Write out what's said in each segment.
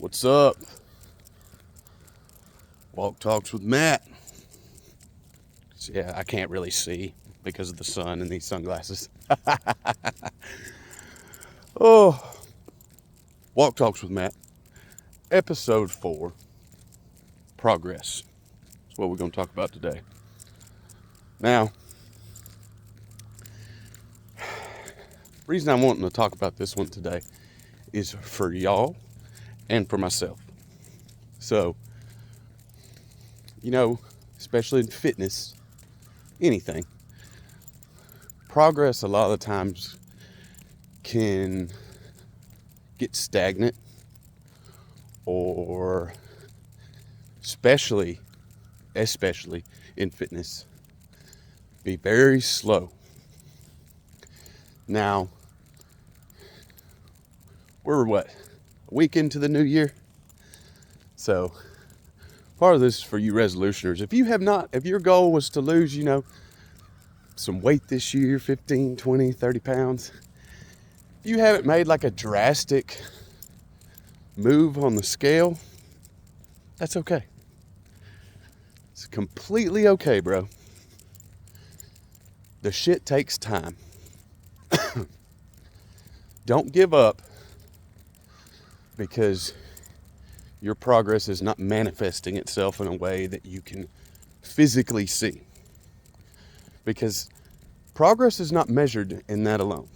What's up? Walk Talks with Matt. So, yeah, I can't really see because of the sun and these sunglasses. Oh, Walk Talks with Matt, episode 4, progress. That's what we're going to talk about today. Now, the reason I'm wanting to talk about this one today is for y'all and for myself. So, especially in fitness, anything, progress a lot of the times can get stagnant or especially in fitness, be very slow. Now, we're a week into the new year? So, part of this is for you resolutioners. If your goal was to lose, some weight this year, 15, 20, 30 pounds, if you haven't made like a drastic move on the scale, that's okay. It's completely okay, bro. The shit takes time. Don't give up because your progress is not manifesting itself in a way that you can physically see. Because progress is not measured in that alone.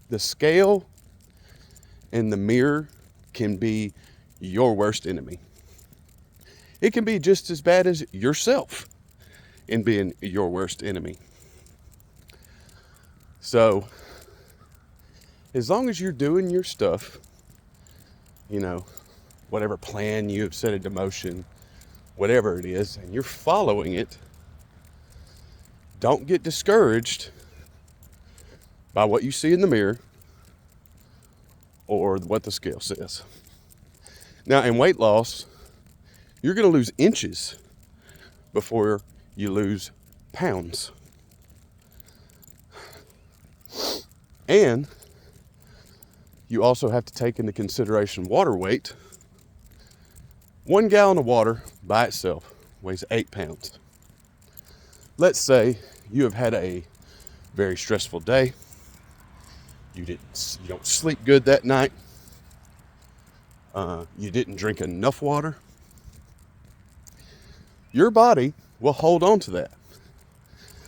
The scale and the mirror can be your worst enemy. It can be just as bad as yourself in being your worst enemy. So, as long as you're doing your stuff, whatever plan you have set into motion, whatever it is, and you're following it, don't get discouraged by what you see in the mirror or what the scale says. Now, in weight loss, you're going to lose inches before you lose pounds. And you also have to take into consideration water weight. 1 gallon of water by itself weighs 8 pounds. Let's say you have had a very stressful day. You don't sleep good that night. You didn't drink enough water. Your body will hold on to that.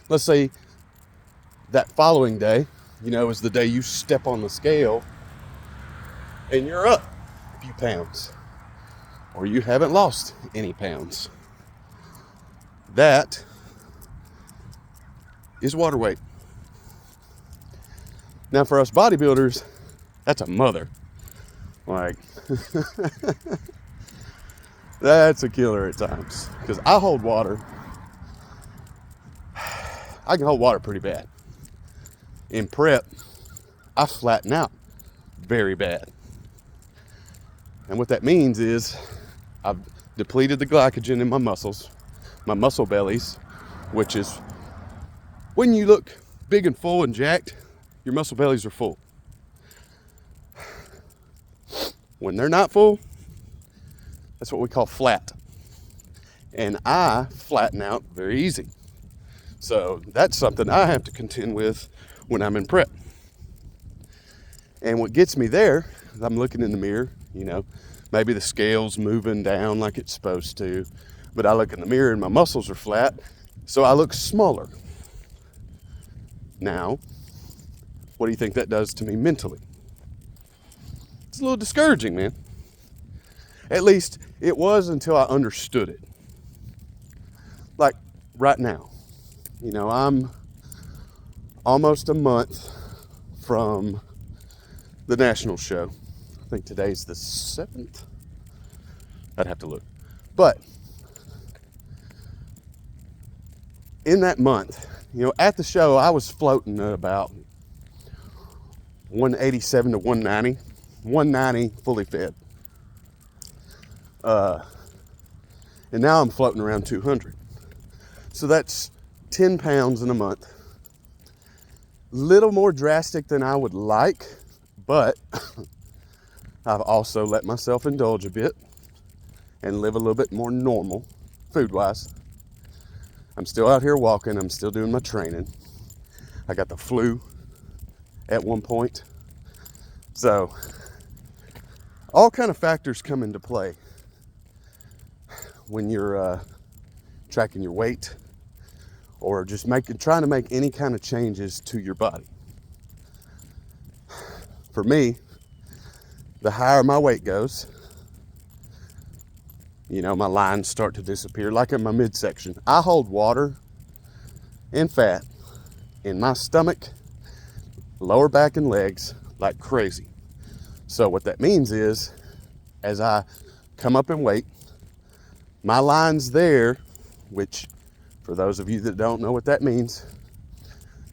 Let's say that following day, is the day you step on the scale and you're up a few pounds, or you haven't lost any pounds. That is water weight. Now, for us bodybuilders, that's a mother. That's a killer at times. Because I hold water. I can hold water pretty bad. In prep, I flatten out very bad. And what that means is I've depleted the glycogen in my muscles, my muscle bellies, which is when you look big and full and jacked, your muscle bellies are full. When they're not full, that's what we call flat. And I flatten out very easy. So that's something I have to contend with when I'm in prep. And what gets me there is I'm looking in the mirror, maybe the scale's moving down like it's supposed to, but I look in the mirror and my muscles are flat, so I look smaller. Now, what do you think that does to me mentally? It's a little discouraging, man. At least it was until I understood it. Like right now, I'm almost a month from the national show. I think today's the 7th. I'd have to look. But in that month, at the show, I was floating at about 187 to 190. 190 fully fed. And now I'm floating around 200. So that's 10 pounds in a month. Little more drastic than I would like. But I've also let myself indulge a bit and live a little bit more normal food-wise. I'm still out here walking. I'm still doing my training. I got the flu at one point. So all kind of factors come into play when you're tracking your weight or just trying to make any kind of changes to your body. For me, the higher my weight goes, my lines start to disappear, like in my midsection. I hold water and fat in my stomach, lower back, and legs like crazy. So what that means is, as I come up in weight, my lines there, which for those of you that don't know what that means,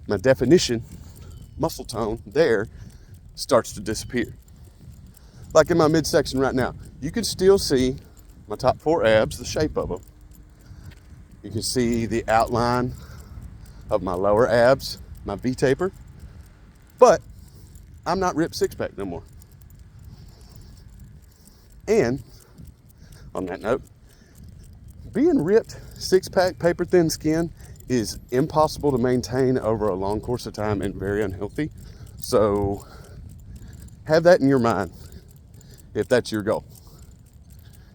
my definition, muscle tone there, starts to disappear. Like in my midsection right now, you can still see my top 4 abs, the shape of them. You can see the outline of my lower abs, my V-taper, but I'm not ripped six-pack no more. And on that note, being ripped six-pack, paper-thin skin is impossible to maintain over a long course of time and very unhealthy. So have that in your mind if that's your goal.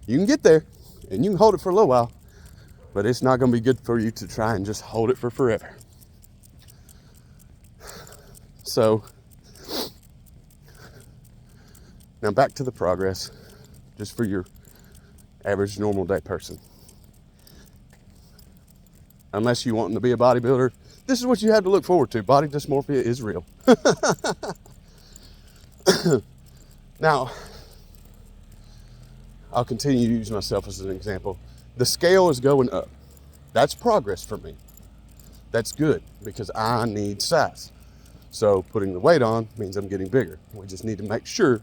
You can get there and you can hold it for a little while, but it's not going to be good for you to try and just hold it for forever. So now back to the progress, just for your average normal day person. Unless you want to be a bodybuilder, this is what you have to look forward to. Body dysmorphia is real. Now, I'll continue to use myself as an example. The scale is going up. That's progress for me. That's good because I need size. So putting the weight on means I'm getting bigger. We just need to make sure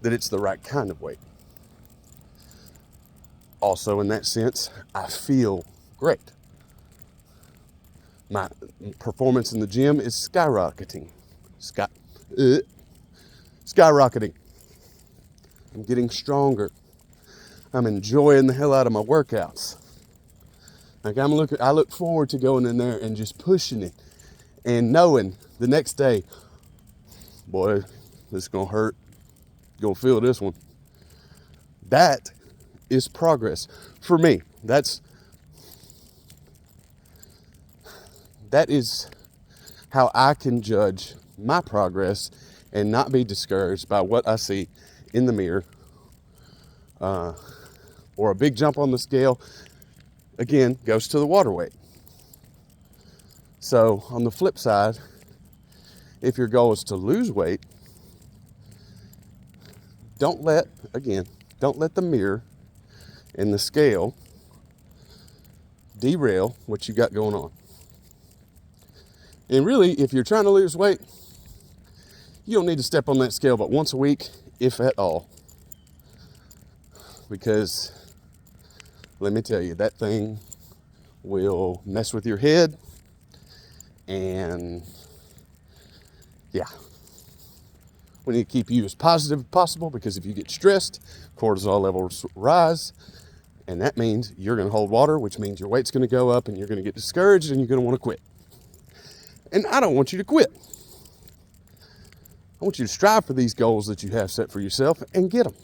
that it's the right kind of weight. Also, in that sense, I feel great. My performance in the gym is skyrocketing. Skyrocketing. I'm getting stronger. I'm enjoying the hell out of my workouts. Like I look forward to going in there and just pushing it and knowing the next day, boy, this is gonna hurt. You're gonna feel this one. That is progress for me. That is how I can judge my progress and not be discouraged by what I see in the mirror, or a big jump on the scale. Again, goes to the water weight. So on the flip side, if your goal is to lose weight, don't let the mirror and the scale derail what you got going on. And really, if you're trying to lose weight, you don't need to step on that scale but once a week, if at all. Because let me tell you, that thing will mess with your head. And yeah, we need to keep you as positive as possible, because if you get stressed, cortisol levels rise. And that means you're going to hold water, which means your weight's going to go up and you're going to get discouraged and you're going to want to quit. And I don't want you to quit. I want you to strive for these goals that you have set for yourself and get them.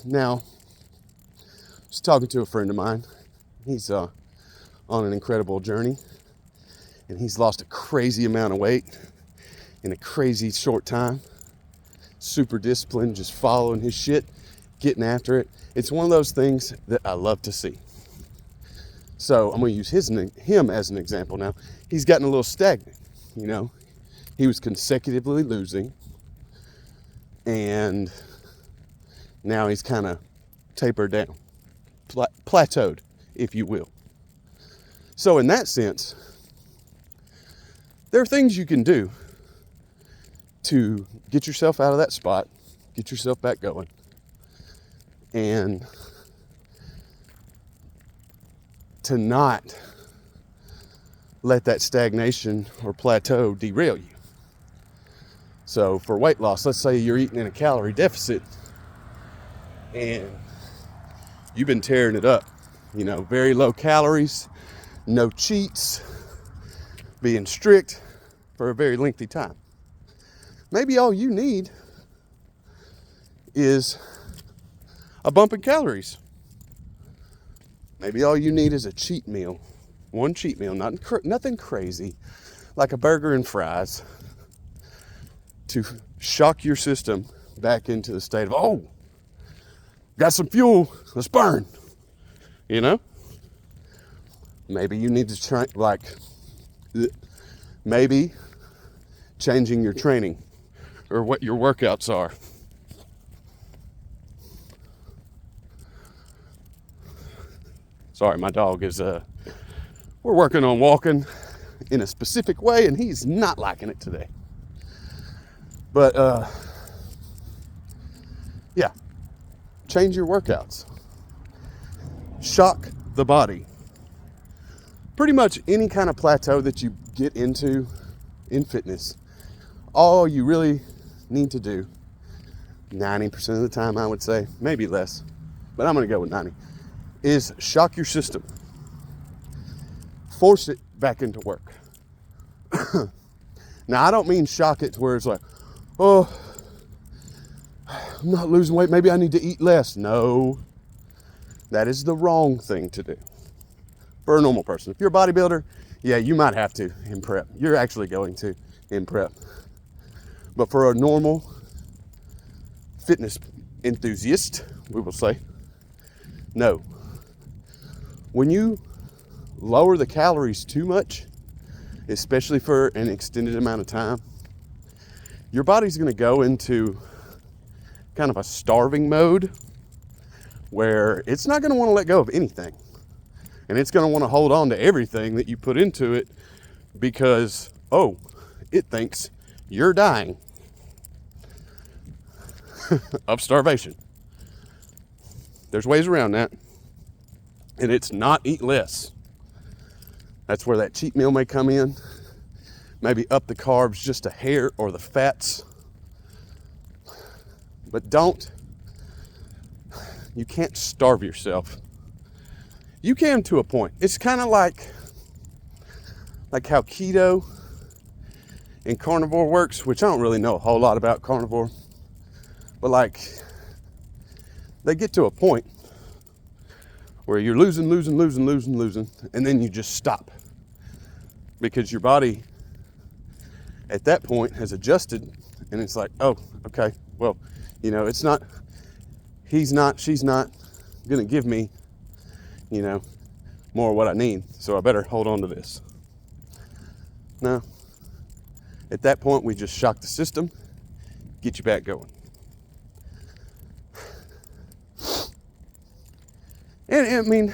Now, I was talking to a friend of mine. He's on an incredible journey, and he's lost a crazy amount of weight in a crazy short time. Super disciplined, just following his shit, getting after it. It's one of those things that I love to see. So I'm going to use him as an example now. He's gotten a little stagnant, He was consecutively losing, and now he's kind of tapered down, plateaued, if you will. So in that sense, there are things you can do to get yourself out of that spot, get yourself back going, and to not let that stagnation or plateau derail you. So for weight loss, let's say you're eating in a calorie deficit and you've been tearing it up, very low calories, no cheats, being strict for a very lengthy time. Maybe all you need is a bump in calories. Maybe all you need is a cheat meal. One cheat meal, nothing crazy, like a burger and fries, to shock your system back into the state of, oh, got some fuel, let's burn. Maybe you need to try, maybe changing your training or what your workouts are. Sorry, my dog is, we're working on walking in a specific way and he's not liking it today. But, yeah, change your workouts. Shock the body. Pretty much any kind of plateau that you get into in fitness, all you really need to do, 90% of the time I would say, maybe less, but I'm going to go with 90, is shock your system. Force it back into work. Now, I don't mean shock it to where it's like, oh, I'm not losing weight, maybe I need to eat less. No, that is the wrong thing to do for a normal person. If you're a bodybuilder, yeah, you might have to in prep. You're actually going to in prep. But for a normal fitness enthusiast, we will say, no. When you lower the calories too much, especially for an extended amount of time, your body's going to go into kind of a starving mode where it's not going to want to let go of anything. And it's going to want to hold on to everything that you put into it because, oh, it thinks you're dying of starvation. There's ways around that. And it's not eat less. That's where that cheat meal may come in. Maybe up the carbs just a hair or the fats. But you can't starve yourself. You can to a point. It's kind of like how keto and carnivore works, which I don't really know a whole lot about carnivore. But they get to a point where you're losing, and then you just stop. Because your body at that point has adjusted and it's like, oh, okay, well, it's not, she's not gonna give me, more of what I need, so I better hold on to this. No, at that point we just shock the system, get you back going. And I mean,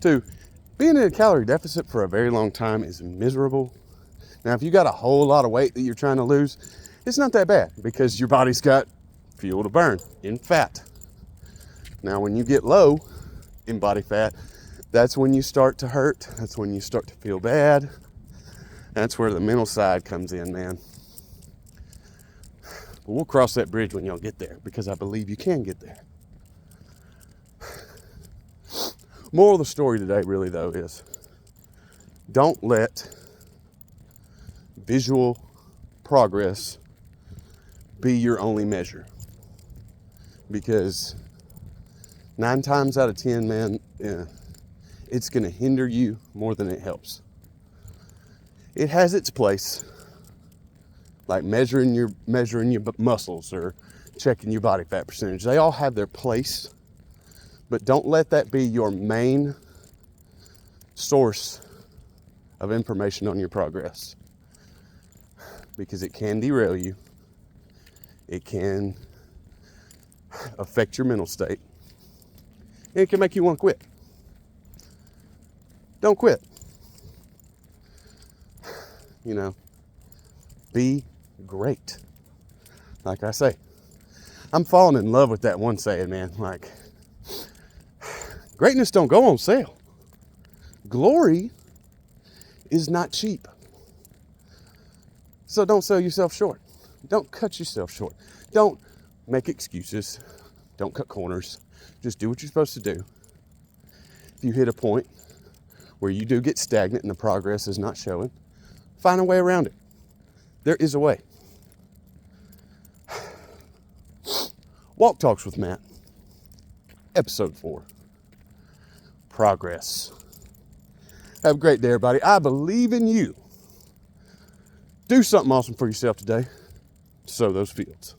being in a calorie deficit for a very long time is miserable. Now, if you got a whole lot of weight that you're trying to lose, it's not that bad because your body's got fuel to burn in fat. Now, when you get low in body fat, that's when you start to hurt. That's when you start to feel bad. That's where the mental side comes in, man. But we'll cross that bridge when y'all get there because I believe you can get there. Moral of the story today, really, though, is don't let visual progress be your only measure. Because 9 times out of 10, man, it's going to hinder you more than it helps. It has its place, like measuring your muscles or checking your body fat percentage. They all have their place. But don't let that be your main source of information on your progress. Because it can derail you. It can affect your mental state. And it can make you want to quit. Don't quit. Be great. Like I say, I'm falling in love with that one saying, man. Greatness don't go on sale. Glory is not cheap. So don't sell yourself short. Don't cut yourself short. Don't make excuses. Don't cut corners. Just do what you're supposed to do. If you hit a point where you do get stagnant and the progress is not showing, find a way around it. There is a way. Walk Talks with Matt, episode 4. Progress. Have a great day, everybody. I believe in you. Do something awesome for yourself today. Sow those fields.